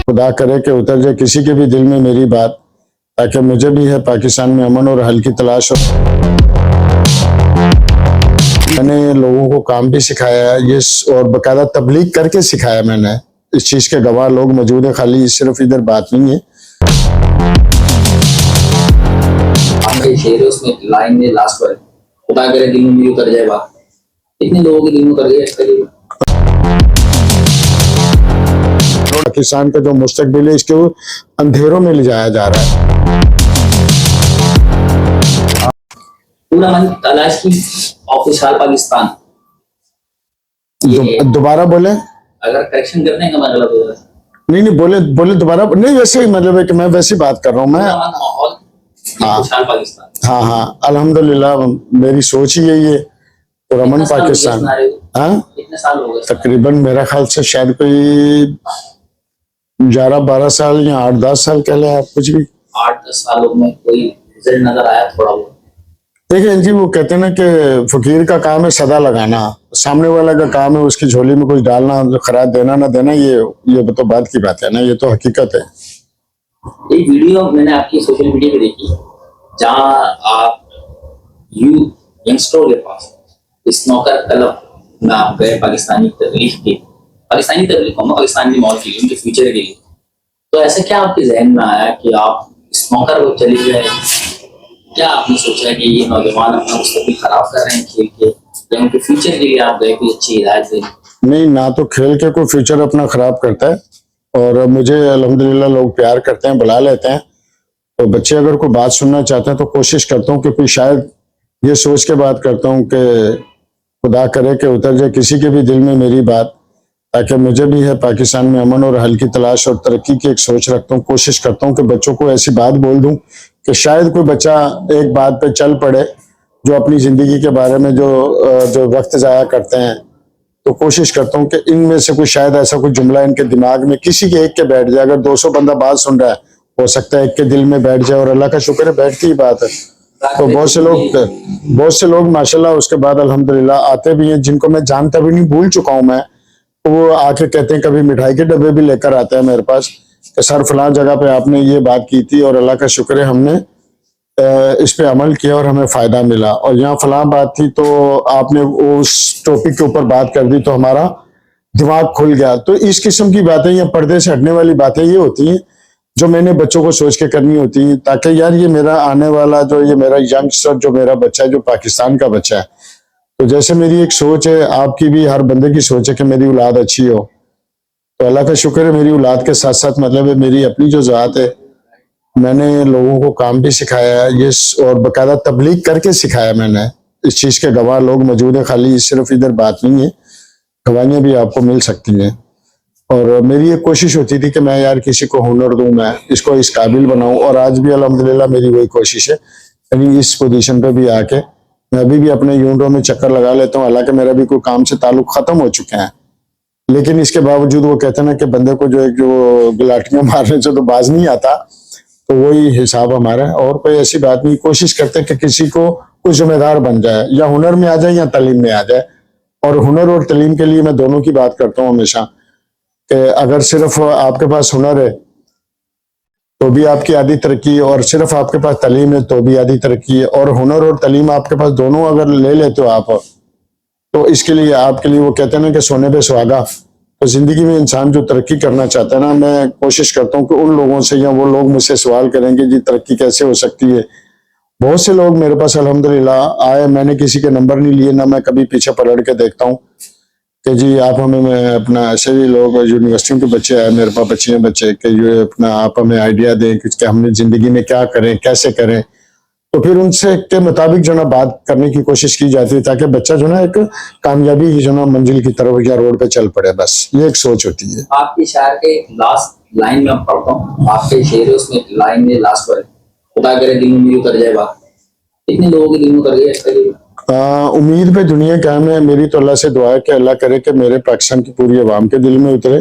खुदा करे कि उतर जाए किसी के भी दिल में मेरी बात, ताकि मुझे भी है पाकिस्तान में अमन और हल की तलाश हो। मैंने लोगों को काम भी सिखाया है ये, और बाकायदा तबलीग करके सिखाया मैंने। इस चीज के गवाह लोग मौजूद है, खाली सिर्फ इधर बात नहीं है। आपके शेर उसमें लाइन में लास्ट पर खुदा करे दिल में मेरी उतर जाए बात, कितने लोगों के दिल में उतर गई है। पाकिस्तान का जो मुस्तकबिल है इसको अंधेरों में ले जाया जा रहा है। पूरा मन तलाश की ऑफिशियल पाकिस्तान। दोबारा बोले, अगर करेक्शन करने का मतलब होगा। नहीं बोले दोबारा नहीं, वैसे ही मतलब है कि मैं वैसी बात कर रहा हूँ मैं। माहौल पाकिस्तान। हाँ अल्हम्दुलिल्लाह मेरी सोच ही यही है, पुरअमन पाकिस्तान। हाँ कितने साल हो गए? तकरीबन मेरा ख्याल से शायद कोई 11-12 साल या 8-10 साल कह ले आप, कुछ भी। 8-10 सालों में कोई रिजल्ट नजर आया थोड़ा बहुत? देखिए जी, वो कहते हैं ना कि फकीर का काम है सदा लगाना, सामने वाला का काम है उसकी झोली में कुछ डालना, खराब देना ना देना, ये तो बात की बात है ना, ये तो हकीकत है। एक वीडियो मैंने आपकी सोशल मीडिया पे देखी जहां आप यंगस्टरों के पास स्नोकर क्लब में आप गए पाकिस्तानी पाकिस्तानी मॉल के लिए, उनके फ्यूचर के लिए। तो ऐसा क्या आपके जहन में आया कि आप स्नोकर को चले गए? क्या आपने सोचा कि ये नौजवान अपना मुस्तकबिल खराब कर रहे हैं खेल के, या उनके फ्यूचर के लिए आप गए कोई अच्छी हिदायत देने? नहीं, ना तो खेल के कोई फ्यूचर अपना खराब करता है, और मुझे अल्हम्दुलिल्लाह लोग प्यार करते हैं, बुला लेते हैं। तो बच्चे अगर कोई बात सुनना चाहते हैं तो कोशिश करता हूँ कि कोई शायद ये सोच के बात करता हूँ कि खुदा करे कि उतर जाए किसी के भी दिल में मेरी बात, ताकि मुझे भी है पाकिस्तान में अमन और हल की तलाश और तरक्की की एक सोच रखता हूँ। कोशिश करता हूँ कि बच्चों को ऐसी बात बोल दूं कि शायद कोई बच्चा एक बात पे चल पड़े, जो अपनी जिंदगी के बारे में जो वक्त जाया करते हैं। तो कोशिश करता हूँ कि इनमें से कोई शायद ऐसा कोई जुमला इनके दिमाग में किसी के एक के बैठ जाए। अगर 200 बंदा बात सुन रहा है, हो सकता है एक के दिल में बैठ जाए, और अल्लाह का शुक्र है बैठती ही बात है। तो बहुत से लोग माशाल्लाह उसके बाद अल्हम्दुलिल्लाह आते भी हैं, जिनको मैं जानता भी नहीं, भूल चुका हूँ मैं। तो वो आके कहते हैं, कभी मिठाई के डब्बे भी लेकर आते हैं मेरे पास कि सर फलां जगह पे आपने ये बात की थी, और अल्लाह का शुक्र है हमने इस पे अमल किया और हमें फायदा मिला, और यहाँ फलां बात थी तो आपने उस टॉपिक के ऊपर बात कर दी तो हमारा दिमाग खुल गया। तो इस किस्म की बातें या पर्दे से हटने वाली बातें ये होती हैं जो मैंने बच्चों को सोच के करनी होती है, ताकि यार ये मेरा आने वाला ये मेरा यंगस्टर, जो मेरा बच्चा है, जो पाकिस्तान का बच्चा है। तो जैसे मेरी एक सोच है, आपकी भी, हर बंदे की सोच है कि मेरी औलाद अच्छी हो। तो अल्लाह का शुक्र है मेरी औलाद के साथ साथ मतलब है मेरी अपनी जो ज़ात है, मैंने लोगों को काम भी सिखाया है ये, और बाकायदा तबलीग करके सिखाया मैंने। इस चीज़ के गवाह लोग मौजूद है, खाली सिर्फ इधर बात नहीं है, गवाहियाँ भी आपको मिल सकती हैं। और मेरी एक कोशिश होती थी कि मैं यार किसी को हुनर दूं, मैं इसको इस काबिल बनाऊं, और आज भी अल्हम्दुलिल्लाह मेरी वही कोशिश है। यानी इस पोजीशन पे भी आके मैं अभी भी अपने यूनिटों में चक्कर लगा लेता हूँ। हालांकि मेरा भी कोई काम से ताल्लुक खत्म हो चुके हैं, लेकिन इसके बावजूद वो कहते हैं ना कि बंदे को जो गिलाटियां मारने से तो बाज नहीं आता, तो वही हिसाब हमारा है। और कोई ऐसी बात नहीं, कोशिश करते हैं कि किसी को कोई जिम्मेदार बन जाए, या हुनर में आ जाए या तालीम में आ जाए। और हुनर और तालीम के लिए मैं दोनों की बात करता हूँ हमेशा, कि अगर सिर्फ आपके पास हुनर है तो भी आपकी आधी तरक्की, और सिर्फ आपके पास तालीम है तो भी आधी तरक्की है। और हुनर और तालीम आपके पास दोनों अगर ले लेते हो आप, तो इसके लिए आपके लिए वो कहते हैं ना कि सोने पे सुहागा। तो जिंदगी में इंसान जो तरक्की करना चाहता है ना, मैं कोशिश करता हूँ कि उन लोगों से, या वो लोग मुझसे सवाल करेंगे जी तरक्की कैसे हो सकती है। बहुत से लोग मेरे पास अल्हम्दुलिल्लाह आए, मैंने किसी के नंबर नहीं लिए, ना मैं कभी पीछे पलट के देखता हूँ कि जी आप हमें, मैं अपना, ऐसे भी लोग यूनिवर्सिटियों के बच्चे आए मेरे पास, बच्चे कि जो अपना आप हमें आइडिया दें कि हमने जिंदगी में क्या करें, कैसे करें। तो फिर उनसे के मुताबिक जो ना बात करने की कोशिश की जाती है, ताकि बच्चा जो ना एक कामयाबी की जो ना मंजिल की तरफ या रोड पे चल पड़े। बस ये एक सोच होती है। आपके शायर के लास्ट लाइन में पढ़ता हूँ, आपके शेर उसमें लाइन में लास्ट पर खुदा करे दिल में मेरी उतर जाए बात, कितने लोगों के दिल में उतर गई? उम्मीद पे दुनिया कायम है। मेरी तो अल्लाह से दुआ है कि अल्लाह करे कि मेरे पाकिस्तान की पूरी आवाम के दिल में उतरे,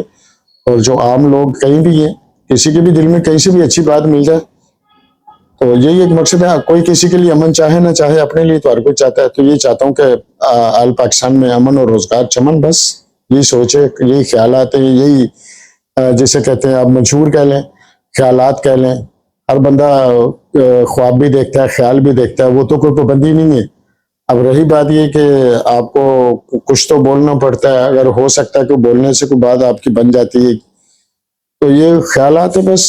और जो आम लोग कहीं भी हैं, किसी के भी दिल में कहीं से भी अच्छी बात मिल जाए। तो यही एक मकसद है। कोई किसी के लिए अमन चाहे ना चाहे, अपने लिए तो हर कोई चाहता है। तो ये चाहता हूँ कि आल पाकिस्तान में अमन और रोजगार चमन, बस यही सोच है, यही ख्याल आते हैं, यही जिसे कहते हैं आप मंशूर कह लें, ख्यालात कह लें। हर बंदा ख्वाब भी देखता है, ख्याल भी देखता है, वो तो कोई पाबंदी नहीं है। अब रही बात ये कि आपको कुछ तो बोलना पड़ता है, अगर हो सकता है कि बोलने से कोई बात आपकी बन जाती है, तो ये ख्यालात है बस।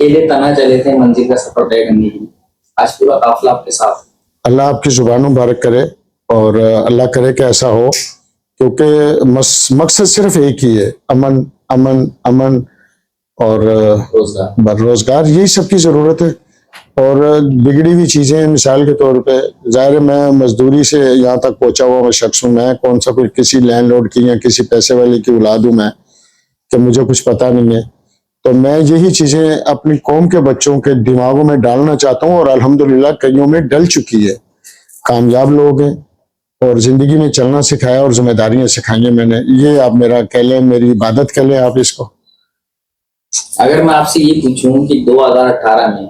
अकेले तना चले थे मंजिल का सफर तय करने के लिए, आज पूरा काफिला आपके साथ। अल्लाह आपकी जुबान मुबारक करे और अल्लाह करे कि ऐसा हो, क्योंकि मकसद सिर्फ एक ही है, अमन अमन अमन और रोजगार। रोजगार, यही सबकी जरूरत है। और बिगड़ी हुई चीजें, मिसाल के तौर पे जाहिर है मैं मजदूरी से यहाँ तक पहुंचा हुआ शख्स हूँ, मैं कौन सा कोई किसी लैंडलॉर्ड की या किसी पैसे वाले की औलाद हूँ मैं, कि मुझे कुछ पता नहीं है। तो मैं यही चीजें अपनी कौम के बच्चों के दिमागों में डालना चाहता हूँ, और अल्हम्दुलिल्लाह कईयों में डल चुकी है। कामयाब लोग हैं और जिंदगी में चलना सिखाया और जिम्मेदारियां सिखाई हैं मैंने। ये आप मेरा कह लें, मेरी इबादत कह लें आप इसको। अगर मैं आपसे ये पूछूं कि 2018 में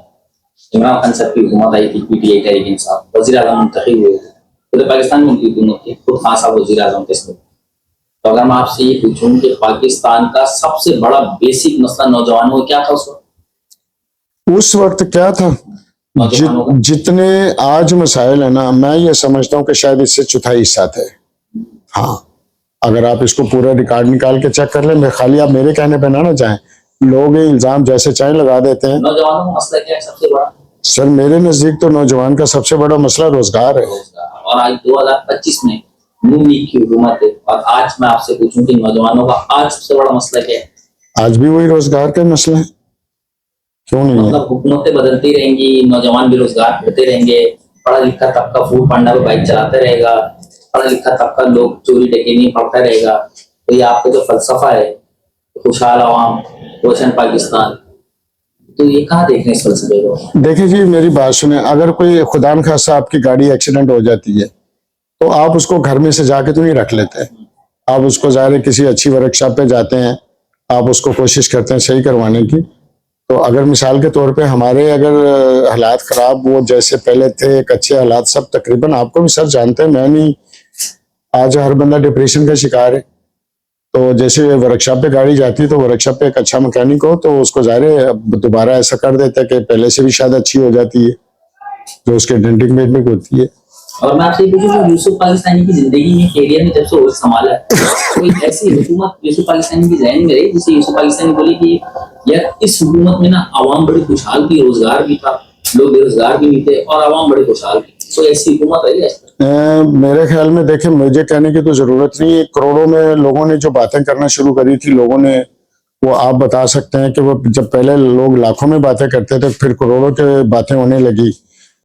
इमरान खान साहब की हुकूमत आई थी, पीटीआई तहरीक इंसाफ, वजीर आजम मुंतखब हुए थे, पूरे पाकिस्तान में उनकी हुकूमत थी, खुद खान साहब वजीर आजम थे। तो अगर मैं आपसे ये पूछूं कि पाकिस्तान का सबसे बड़ा बेसिक मसला नौजवानों को क्या था उस वक्त क्या था? जितने आज मसाइल है ना, मैं ये समझता हूँ कि शायद इससे चौथाई हिस्सा थे। हाँ, अगर आप इसको पूरा रिकॉर्ड निकाल के चेक कर लें, मैं खाली आप मेरे कहने पे ना जाएं, लोग इल्जाम जैसे चाहे लगा देते हैं। नौजवानों का मसला क्या है सबसे बड़ा? सर मेरे नजदीक तो नौजवान का सबसे बड़ा मसला रोजगार है। और आज 2025 में नून लीग की हुकूमत है, और आज मैं आपसे पूछूं कि नौजवानों का आज सबसे बड़ा मसला क्या है? आज भी वही रोजगार का मसला है, क्यों नहीं? मतलब हुकूमतें बदलती रहेंगी, नौजवान बेरोजगार फिरते रहेंगे, पढ़ा लिखा तबका फूड पांडा पे बाइक चलाते रहेगा, पढ़ा लिखा तबका लोग चोरी डकैती पढ़ता रहेगा। तो ये आपका जो फलसफा है, खुशहाल आवाम, रोशन पाकिस्तान, तो ये कहाँ देख रहे हैं इस फलसफे को? देखिए जी, मेरी बात सुने, अगर कोई खुदा न खास्ता आपकी गाड़ी एक्सीडेंट हो जाती है, तो आप उसको घर में से जाके तो नहीं रख लेते, आप उसको ज़ाहिर किसी अच्छी वर्कशॉप पे जाते हैं, आप उसको कोशिश करते हैं सही करवाने की। तो अगर मिसाल के तौर पे हमारे अगर हालात ख़राब वो जैसे पहले थे, एक अच्छे हालात सब तकरीबन आपको भी सर जानते हैं, मैं नहीं, आज हर बंदा डिप्रेशन का शिकार है। तो जैसे वर्कशॉप पे गाड़ी जाती है, तो वर्कशॉप पे एक अच्छा मैकेनिक हो तो उसको ज़ाहिर दोबारा ऐसा कर देता है कि पहले से भी शायद अच्छी हो जाती है, जो उसके डेंटिंग मेंटिंग होती है। और मैं आपसे पूछूं कि यूसुफ पाकिस्तानी की जिंदगी में कैरियर में जब से होश संभाला है, कोई ऐसी हुकूमत यूसुफ पाकिस्तानी की जहन में रही जिसे यूसुफ पाकिस्तानी बोले कि यार इस हुकूमत में ना आवाम बड़ी खुशहाल थी, रोजगार भी था, लोग बेरोजगार भी नहीं थे और आवाम बड़ी खुशहाल थी, कोई ऐसी हुकूमत रही है? मेरे ख्याल में देखें, मुझे कहने की तो जरूरत नहीं है, करोड़ों में लोगों ने जो बातें करना शुरू करी थी, लोगों ने, वो आप बता सकते हैं कि वो जब पहले लोग लाखों में बातें करते थे, फिर करोड़ों के बातें होने लगी।